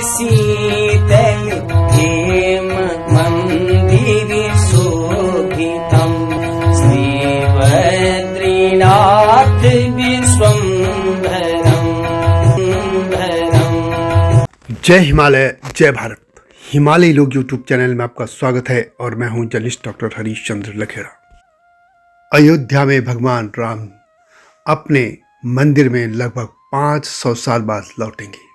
शीतल हेम मंदिर शोभितम् श्रीबद्रीनाथ विश्वम्भरम्। जय हिमालय, जय भारत। हिमालय लोग यूट्यूब चैनल में आपका स्वागत है और मैं हूं जर्नलिस्ट डॉक्टर हरीश चंद्र लखेड़ा। अयोध्या में भगवान राम अपने मंदिर में लगभग 500 साल बाद लौटेंगे।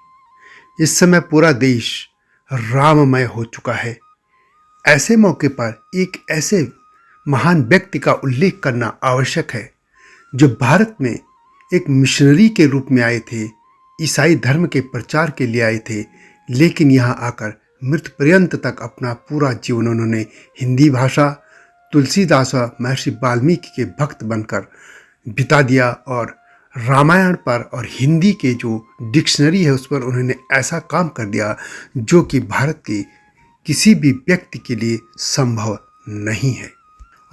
इस समय पूरा देश राममय हो चुका है। ऐसे मौके पर एक ऐसे महान व्यक्ति का उल्लेख करना आवश्यक है जो भारत में एक मिशनरी के रूप में आए थे, ईसाई धर्म के प्रचार के लिए आए थे, लेकिन यहाँ आकर मृत्यु पर्यंत तक अपना पूरा जीवन उन्होंने हिंदी भाषा, तुलसीदास व महर्षि वाल्मीकि के भक्त बनकर बिता दिया और रामायण पर और हिंदी के जो डिक्शनरी है उस पर उन्होंने ऐसा काम कर दिया जो कि भारत के किसी भी व्यक्ति के लिए संभव नहीं है।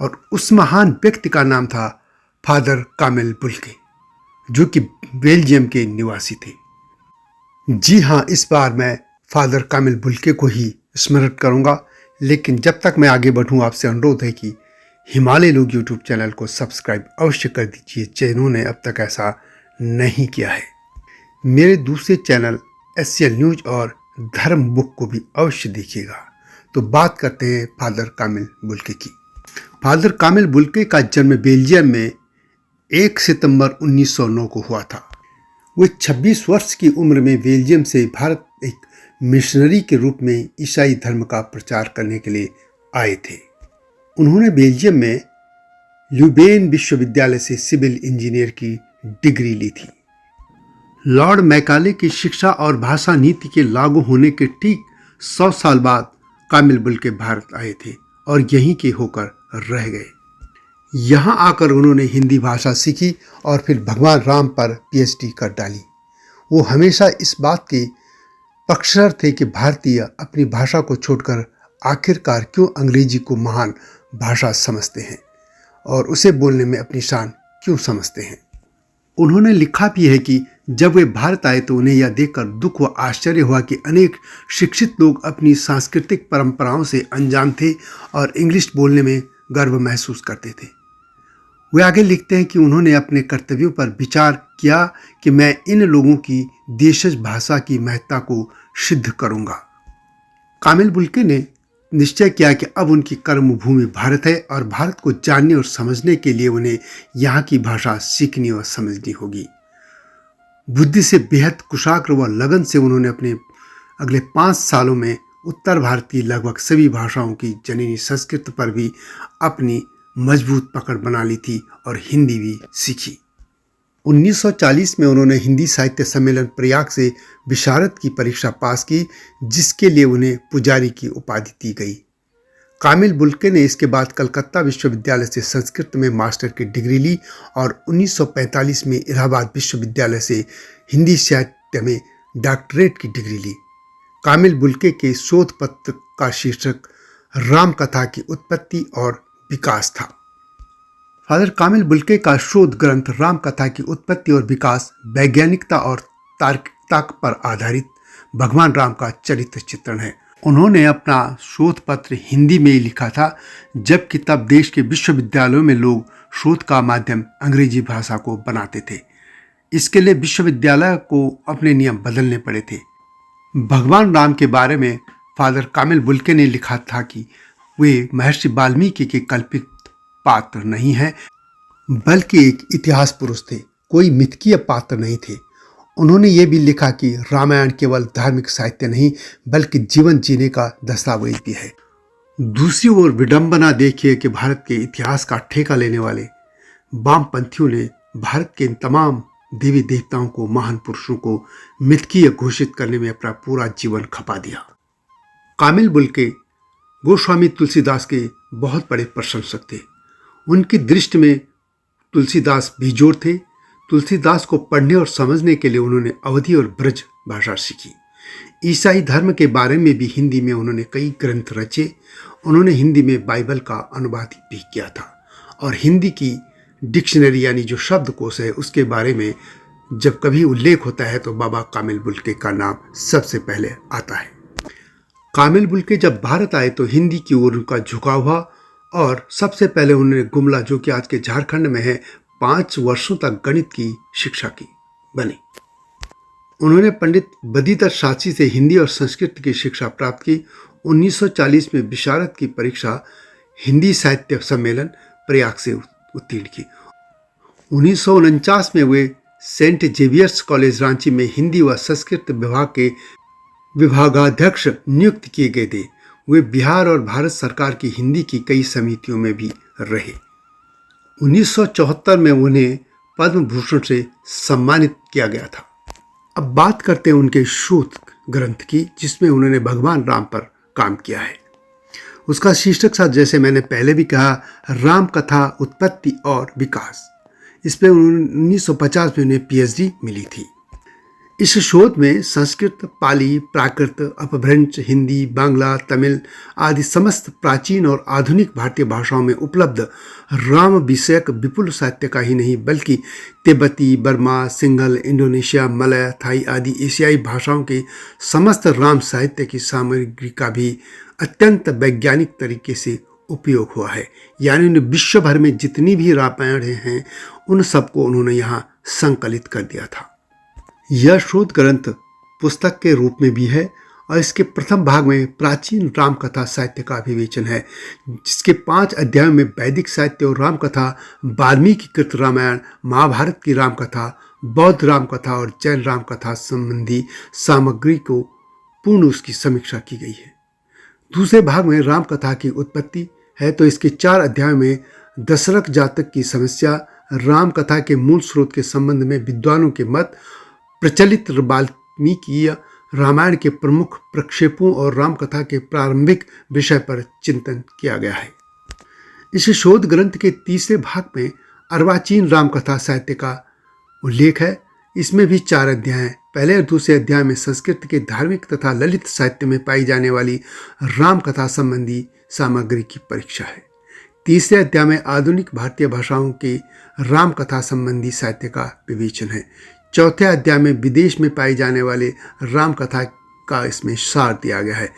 और उस महान व्यक्ति का नाम था फादर कामिल बुल्के, जो कि बेल्जियम के निवासी थे। जी हाँ, इस बार मैं फादर कामिल बुल्के को ही स्मरण करूंगा, लेकिन जब तक मैं आगे बढ़ूं आपसे अनुरोध है कि हिमालय लोग यूट्यूब चैनल को सब्सक्राइब अवश्य कर दीजिए जिन्होंने अब तक ऐसा नहीं किया है। मेरे दूसरे चैनल SCL न्यूज और धर्म बुक को भी अवश्य देखिएगा। तो बात करते हैं फादर कामिल बुल्के की। फादर कामिल बुल्के का जन्म बेल्जियम में 1 सितंबर 1909 को हुआ था। वे 26 वर्ष की उम्र में बेल्जियम से भारत एक मिशनरी के रूप में ईसाई धर्म का प्रचार करने के लिए आए थे। उन्होंने बेल्जियम में ल्यूबेन विश्वविद्यालय से सिविल इंजीनियर की डिग्री ली थी। लॉर्ड मैकाले की शिक्षा और भाषा नीति के लागू होने के ठीक 100 साल बाद कामिल बुल्के भारत आए थे और यहीं के होकर रह गए। यहाँ आकर उन्होंने हिंदी भाषा सीखी और फिर भगवान राम पर PhD कर डाली। वो हमेशा इस बात के पक्षधर थे कि भारतीय अपनी भाषा को छोड़कर आखिरकार क्यों अंग्रेजी को महान भाषा समझते हैं और उसे बोलने में अपनी शान क्यों समझते हैं। उन्होंने लिखा भी है कि जब वे भारत आए तो उन्हें यह देखकर दुख व आश्चर्य हुआ कि अनेक शिक्षित लोग अपनी सांस्कृतिक परंपराओं से अनजान थे और इंग्लिश बोलने में गर्व महसूस करते थे। वे आगे लिखते हैं कि उन्होंने अपने कर्तव्यों पर विचार किया कि मैं इन लोगों की देशज भाषा की महत्ता को सिद्ध करूंगा। कामिल बुल्के ने निश्चय किया कि अब उनकी कर्मभूमि भारत है और भारत को जानने और समझने के लिए उन्हें यहाँ की भाषा सीखनी और समझनी होगी। बुद्धि से बेहद कुशाग्र व लगन से उन्होंने अपने अगले 5 सालों में उत्तर भारत की लगभग सभी भाषाओं की जननी संस्कृत पर भी अपनी मजबूत पकड़ बना ली थी और हिंदी भी सीखी। 1940 में उन्होंने हिंदी साहित्य सम्मेलन प्रयाग से विशारद की परीक्षा पास की, जिसके लिए उन्हें पुजारी की उपाधि दी गई। कामिल बुल्के ने इसके बाद कलकत्ता विश्वविद्यालय से संस्कृत में मास्टर की डिग्री ली और 1945 में इलाहाबाद विश्वविद्यालय से हिंदी साहित्य में डॉक्टरेट की डिग्री ली। कामिल बुल्के के शोध पत्र का शीर्षक राम कथा की उत्पत्ति और विकास था। फादर कामिल बुल्के का शोध ग्रंथ राम कथा की उत्पत्ति और विकास वैज्ञानिकता और तार्किकता पर आधारित भगवान राम का चरित्र चित्रण है। उन्होंने अपना शोध पत्र हिंदी में ही लिखा था, जबकि तब देश के विश्वविद्यालयों में लोग शोध का माध्यम अंग्रेजी भाषा को बनाते थे। इसके लिए विश्वविद्यालय को अपने नियम बदलने पड़े थे। भगवान राम के बारे में फादर कामिल बुल्के ने लिखा था कि वे महर्षि वाल्मीकि के कल्पित पात्र नहीं है, बल्कि एक इतिहास पुरुष थे, कोई मिथकीय पात्र नहीं थे। उन्होंने ये भी लिखा कि रामायण केवल धार्मिक साहित्य नहीं बल्कि जीवन जीने का दस्तावेज भी है। दूसरी ओर विडंबना देखिए कि भारत के इतिहास का ठेका लेने वाले वामपंथियों ने भारत के इन तमाम देवी देवताओं को, महान पुरुषों को मिथकीय घोषित करने में अपना पूरा जीवन खपा दिया। कामिल बुल्के गोस्वामी तुलसीदास के बहुत बड़े प्रशंसक थे। उनकी दृष्टि में तुलसीदास बेजोड़ थे। तुलसीदास को पढ़ने और समझने के लिए उन्होंने अवधी और ब्रज भाषा सीखी। ईसाई धर्म के बारे में भी हिंदी में उन्होंने कई ग्रंथ रचे। उन्होंने हिंदी में बाइबल का अनुवाद भी किया था और हिंदी की डिक्शनरी यानी जो शब्दकोश है उसके बारे में जब कभी उल्लेख होता है तो बाबा कामिल बुल्के का नाम सबसे पहले आता है। कामिल बुल्के जब भारत आए तो हिंदी की ओर उनका झुकाव हुआ और सबसे पहले उन्होंने गुमला, जो कि आज के झारखंड में है, 5 वर्षों तक गणित की शिक्षा की बनी। उन्होंने पंडित बदीधर शास्त्री से हिंदी और संस्कृत की शिक्षा प्राप्त की। 1940 में विशारद की परीक्षा हिंदी साहित्य सम्मेलन प्रयाग से उत्तीर्ण की। 1949 में वे सेंट जेवियर्स कॉलेज रांची में हिंदी व संस्कृत विभाग के विभागाध्यक्ष नियुक्त किए गए थे। वे बिहार और भारत सरकार की हिंदी की कई समितियों में भी रहे। 1974 में उन्हें पद्म भूषण से सम्मानित किया गया था। अब बात करते हैं उनके शोध ग्रंथ की, जिसमें उन्होंने भगवान राम पर काम किया है। उसका शीर्षक था, जैसे मैंने पहले भी कहा, राम कथा उत्पत्ति और विकास। इस पर 1950 में उन्हें PhD मिली थी। इस शोध में संस्कृत, पाली, प्राकृत, अपभ्रंश, हिंदी, बांग्ला, तमिल आदि समस्त प्राचीन और आधुनिक भारतीय भाषाओं में उपलब्ध राम विषयक विपुल साहित्य का ही नहीं, बल्कि तिब्बती, Burma, Sinhala, Indonesia, Malay, Thai आदि एशियाई भाषाओं के समस्त राम साहित्य की सामग्री का भी अत्यंत वैज्ञानिक तरीके से उपयोग हुआ है। यानी उन्हें विश्व भर में जितनी भी रामायण हैं उन सबको उन्होंने यहाँ संकलित कर दिया था। यह शोध ग्रंथ पुस्तक के रूप में भी है और इसके प्रथम भाग में प्राचीन राम कथा साहित्य का विवेचन है, जिसके 5 अध्यायों में वैदिक साहित्य और राम कथा, वाल्मीकि कृत रामायण, महाभारत की राम कथा, बौद्ध राम कथा और जैन राम कथा संबंधी सामग्री को पूर्ण उसकी समीक्षा की गई है। दूसरे भाग में राम कथा की उत्पत्ति है, तो इसके 4 अध्यायों में दशरथ जातक की समस्या, राम कथा के मूल स्रोत के संबंध में विद्वानों के मत, प्रचलित वाल्मीकि रामायण के प्रमुख प्रक्षेपों और राम कथा के प्रारंभिक विषय पर चिंतन किया गया है। इस शोध ग्रंथ के तीसरे भाग में अर्वाचीन राम कथा साहित्य का उल्लेख है। इसमें भी 4 अध्याय हैं। पहले और दूसरे अध्याय में संस्कृत के धार्मिक तथा ललित साहित्य में पाई जाने वाली राम कथा संबंधी सामग्री की परीक्षा है। तीसरे अध्याय में आधुनिक भारतीय भाषाओं के राम कथा संबंधी साहित्य का विवेचन है। चौथे अध्याय में विदेश में पाई जाने वाले राम कथा का इसमें सार दिया गया है,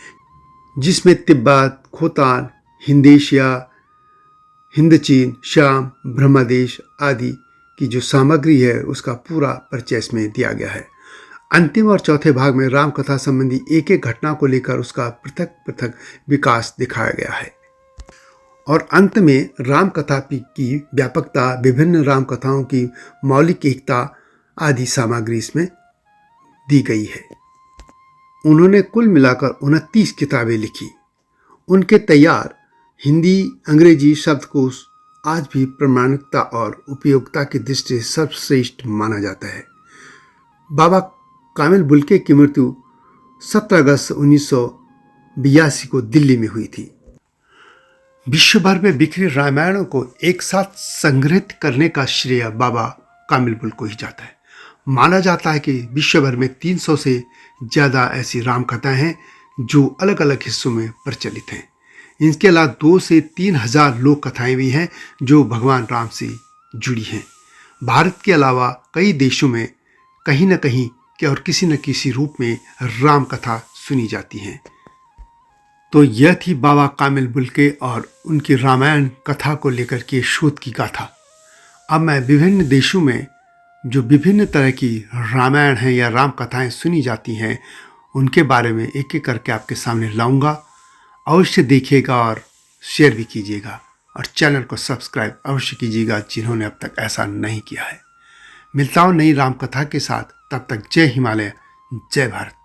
जिसमें तिब्बत, खोतान, हिंदेशिया, हिंदचीन, श्याम, ब्रह्मदेश आदि की जो सामग्री है उसका पूरा परिचय इसमें दिया गया है। अंतिम और चौथे भाग में राम कथा संबंधी एक एक घटना को लेकर उसका पृथक पृथक विकास दिखाया गया है। और अंत में राम कथा की व्यापकता, विभिन्न राम कथाओं की मौलिक एकता आदि सामग्री इसमें दी गई है। उन्होंने कुल मिलाकर 29 किताबें लिखी। उनके तैयार हिंदी, अंग्रेजी शब्दकोश आज भी प्रामाणिकता और उपयोगिता की दृष्टि से सर्वश्रेष्ठ माना जाता है। बाबा कामिल बुल्के की मृत्यु 17 अगस्त 1982 को दिल्ली में हुई थी। विश्व भर में बिखरे रामायणों को एक साथ संग्रहित करने का श्रेय बाबा कामिल बुल्के को ही जाता है। माना जाता है कि विश्व भर में 300 से ज़्यादा ऐसी राम कथाएं हैं जो अलग अलग हिस्सों में प्रचलित हैं। इनके अलावा 2 से 3 हज़ार लोक कथाएं भी हैं जो भगवान राम से जुड़ी हैं। भारत के अलावा कई देशों में कहीं न कहीं और किसी न किसी रूप में राम कथा सुनी जाती हैं। तो यह थी बाबा कामिल बुल्के और उनकी रामायण कथा को लेकर के शोध की गाथा। अब मैं विभिन्न देशों में जो विभिन्न तरह की रामायण हैं या राम कथाएं सुनी जाती हैं उनके बारे में एक एक करके आपके सामने लाऊंगा। अवश्य देखिएगा और शेयर भी कीजिएगा और चैनल को सब्सक्राइब अवश्य कीजिएगा जिन्होंने अब तक ऐसा नहीं किया है। मिलता हूँ नई राम कथा के साथ, तब तक जय हिमालय, जय भारत।